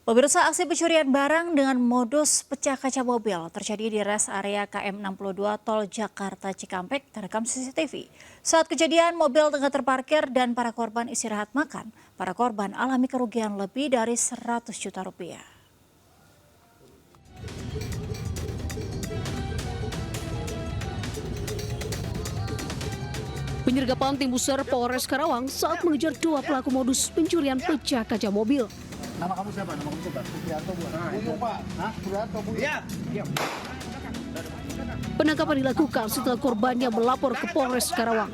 Pemirsa, aksi pencurian barang dengan modus pecah kaca mobil terjadi di res area KM 62 Tol Jakarta Cikampek terekam CCTV. Saat kejadian, mobil tengah terparkir dan para korban istirahat makan. Para korban alami kerugian lebih dari 100 juta rupiah. Penyergapan tim Pusar Polres Karawang saat mengejar dua pelaku modus pencurian pecah kaca mobil. Nama kamu siapa? Nama kamu siapa? Supriyanto, Bu. Buyung, Pak. Hah? Supriyanto, Bu. Iya. Penangkapan dilakukan setelah korbannya melapor ke Polres Karawang.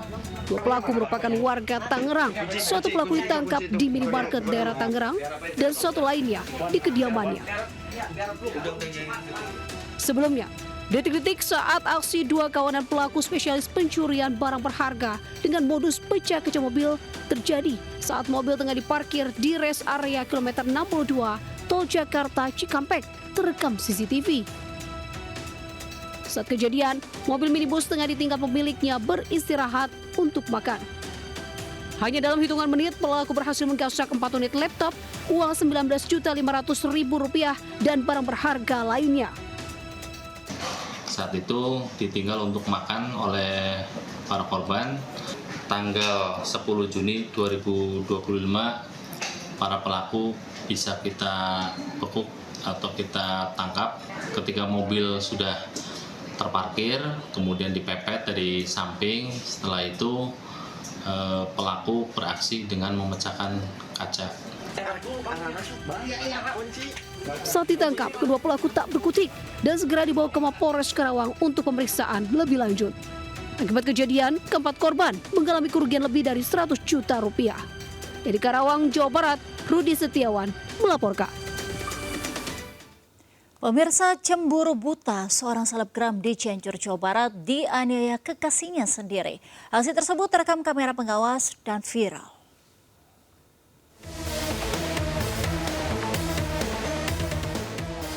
Dua pelaku merupakan warga Tangerang. Satu pelaku ditangkap di minimarket daerah Tangerang dan satu lainnya di kediamannya. Sebelumnya, detik-detik saat aksi dua kawanan pelaku spesialis pencurian barang berharga dengan modus pecah kaca mobil terjadi saat mobil tengah diparkir di res area kilometer 62 Tol Jakarta Cikampek terekam CCTV. Saat kejadian, mobil minibus tengah ditinggal pemiliknya beristirahat untuk makan. Hanya dalam hitungan menit, pelaku berhasil menggasak 4 unit laptop, uang Rp19.500.000 dan barang berharga lainnya. Saat itu ditinggal untuk makan oleh para korban. Tanggal 10 Juni 2025 para pelaku bisa kita bekuk atau kita tangkap ketika mobil sudah terparkir, kemudian dipepet dari samping. Setelah itu pelaku beraksi dengan memecahkan kaca. Saat ditangkap, kedua pelaku tak berkutik dan segera dibawa ke Mapolres Karawang untuk pemeriksaan lebih lanjut. Akibat kejadian, keempat korban mengalami kerugian lebih dari 100 juta rupiah. Dari Karawang, Jawa Barat, Rudi Setiawan melaporkan. Pemirsa, cemburu buta seorang selebgram di Cianjur, Jawa Barat dianiaya kekasihnya sendiri. Aksi tersebut terekam kamera pengawas dan viral.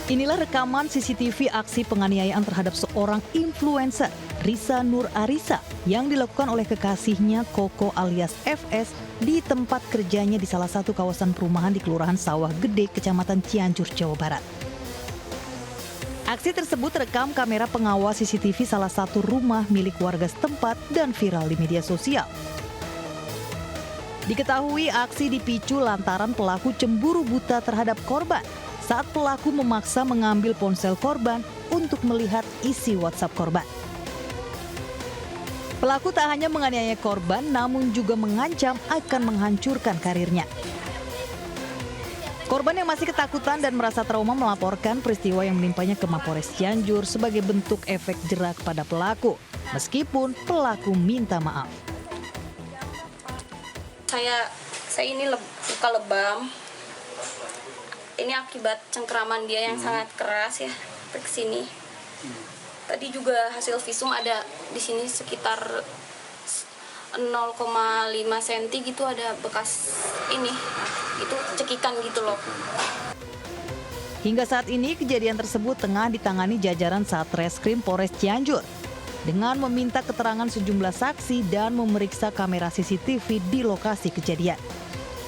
Inilah rekaman CCTV aksi penganiayaan terhadap seorang influencer, Risa Nur Arisa, yang dilakukan oleh kekasihnya Koko alias FS di tempat kerjanya di salah satu kawasan perumahan di Kelurahan Sawah Gede, Kecamatan Cianjur, Jawa Barat. Aksi tersebut terekam kamera pengawas CCTV salah satu rumah milik warga setempat dan viral di media sosial. Diketahui aksi dipicu lantaran pelaku cemburu buta terhadap korban saat pelaku memaksa mengambil ponsel korban untuk melihat isi WhatsApp korban. Pelaku tak hanya menganiaya korban, namun juga mengancam akan menghancurkan karirnya. Korban yang masih ketakutan dan merasa trauma melaporkan peristiwa yang menimpanya ke Mapolres Cianjur sebagai bentuk efek jerak pada pelaku, meskipun pelaku minta maaf. Saya ini luka lebam. Ini akibat cengkeraman dia yang sangat keras ya, ke sini. Tadi juga hasil visum ada di sini sekitar 0,5 cm gitu, ada bekas ini, itu cekikan gitu loh. Hingga saat ini kejadian tersebut tengah ditangani jajaran Satreskrim Polres Cianjur dengan meminta keterangan sejumlah saksi dan memeriksa kamera CCTV di lokasi kejadian.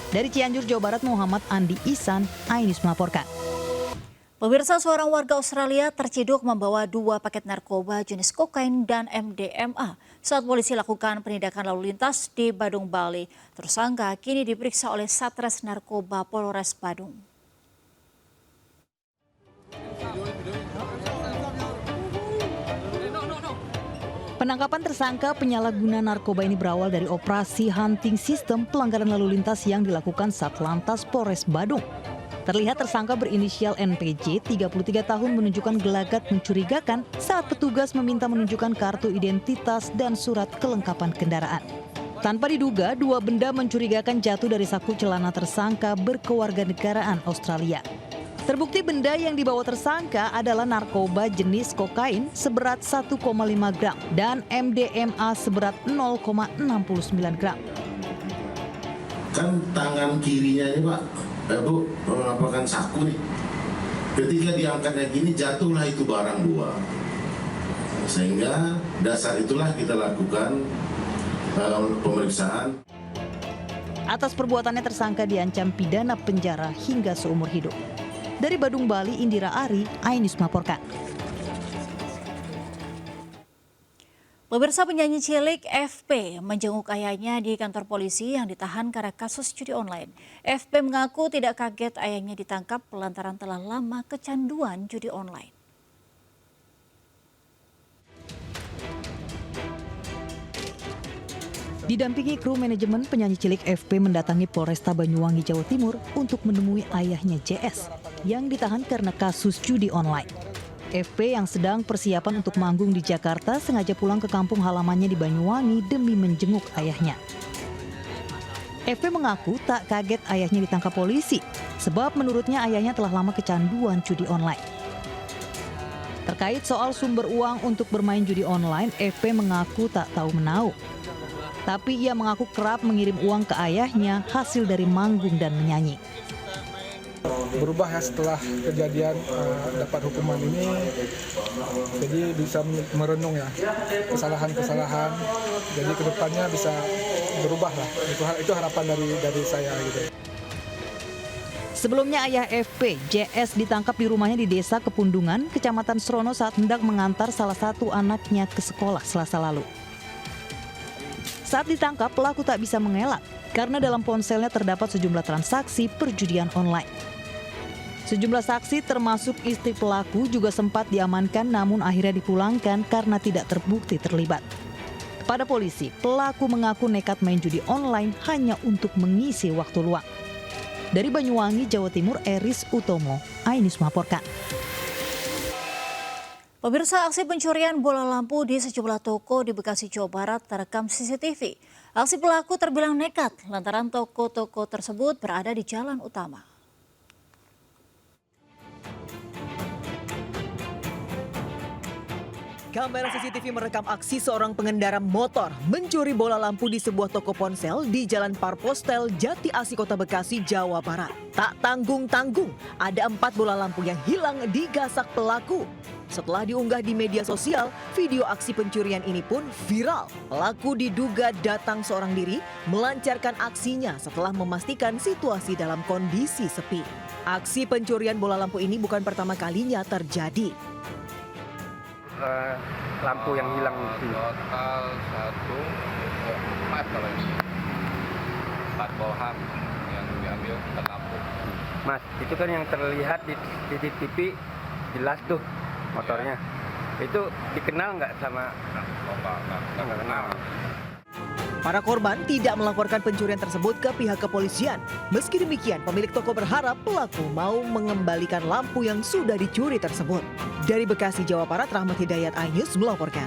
Dari Cianjur, Jawa Barat, Muhammad Andi Ihsan, iNews melaporkan. Pemirsa, seorang warga Australia terciduk membawa 2 paket narkoba jenis kokain dan MDMA saat polisi lakukan penindakan lalu lintas di Badung, Bali. Tersangka kini diperiksa oleh Satres Narkoba Polres Badung. Penangkapan tersangka penyalahguna narkoba ini berawal dari operasi hunting system pelanggaran lalu lintas yang dilakukan Satlantas Polres Badung. Terlihat tersangka berinisial NPJ, 33 tahun, menunjukkan gelagat mencurigakan saat petugas meminta menunjukkan kartu identitas dan surat kelengkapan kendaraan. Tanpa diduga, 2 benda mencurigakan jatuh dari saku celana tersangka berkewarganegaraan Australia. Terbukti benda yang dibawa tersangka adalah narkoba jenis kokain seberat 1,5 gram dan MDMA seberat 0,69 gram. Kan tangan kirinya ini Pak, Bu, melaporkan saku nih. Ketika diangkatnya gini, jatuhlah itu barang 2. Sehingga dasar itulah kita lakukan pemeriksaan. Atas perbuatannya tersangka diancam pidana penjara hingga seumur hidup. Dari Badung, Bali, Indira Ari, iNews melaporkan. Pemirsa, penyanyi cilik FP menjenguk ayahnya di kantor polisi yang ditahan karena kasus judi online. FP mengaku tidak kaget ayahnya ditangkap lantaran telah lama kecanduan judi online. Didampingi kru manajemen, penyanyi cilik FP mendatangi Polresta Banyuwangi, Jawa Timur untuk menemui ayahnya JS yang ditahan karena kasus judi online. FP yang sedang persiapan untuk manggung di Jakarta sengaja pulang ke kampung halamannya di Banyuwangi demi menjenguk ayahnya. FP mengaku tak kaget ayahnya ditangkap polisi, sebab menurutnya ayahnya telah lama kecanduan judi online. Terkait soal sumber uang untuk bermain judi online, FP mengaku tak tahu menau. Tapi ia mengaku kerap mengirim uang ke ayahnya hasil dari manggung dan menyanyi. Berubah ya setelah kejadian dapat hukuman ini, jadi bisa merenung ya kesalahan-kesalahan, jadi kedepannya bisa berubah lah, itu harapan dari saya gitu. Sebelumnya ayah FP, JS, ditangkap di rumahnya di Desa Kepundungan, Kecamatan Srono saat hendak mengantar salah satu anaknya ke sekolah Selasa lalu. Saat ditangkap, pelaku tak bisa mengelak karena dalam ponselnya terdapat sejumlah transaksi perjudian online. Sejumlah saksi termasuk istri pelaku juga sempat diamankan namun akhirnya dipulangkan karena tidak terbukti terlibat. Kepada polisi, pelaku mengaku nekat main judi online hanya untuk mengisi waktu luang. Dari Banyuwangi, Jawa Timur, Eris Utomo, iNews melaporkan. Pemirsa, aksi pencurian bola lampu di sejumlah toko di Bekasi, Jawa Barat terekam CCTV. Aksi pelaku terbilang nekat lantaran toko-toko tersebut berada di jalan utama. Kamera CCTV merekam aksi seorang pengendara motor mencuri bola lampu di sebuah toko ponsel di Jalan Parpostel, Jati Asih, Kota Bekasi, Jawa Barat. Tak tanggung-tanggung, ada 4 bola lampu yang hilang digasak pelaku. Setelah diunggah di media sosial, video aksi pencurian ini pun viral. Pelaku diduga datang seorang diri, melancarkan aksinya setelah memastikan situasi dalam kondisi sepi. Aksi pencurian bola lampu ini bukan pertama kalinya terjadi. Lampu yang hilang Total 4 kalau ini. 4 bohlam yang diambil ke lampu. Mas, itu kan yang terlihat di CCTV jelas tuh motornya. Itu dikenal nggak sama? Nggak kenal. Para korban tidak melaporkan pencurian tersebut ke pihak kepolisian. Meski demikian, pemilik toko berharap pelaku mau mengembalikan lampu yang sudah dicuri tersebut. Dari Bekasi, Jawa Barat, Rahmat Hidayat, iNews melaporkan.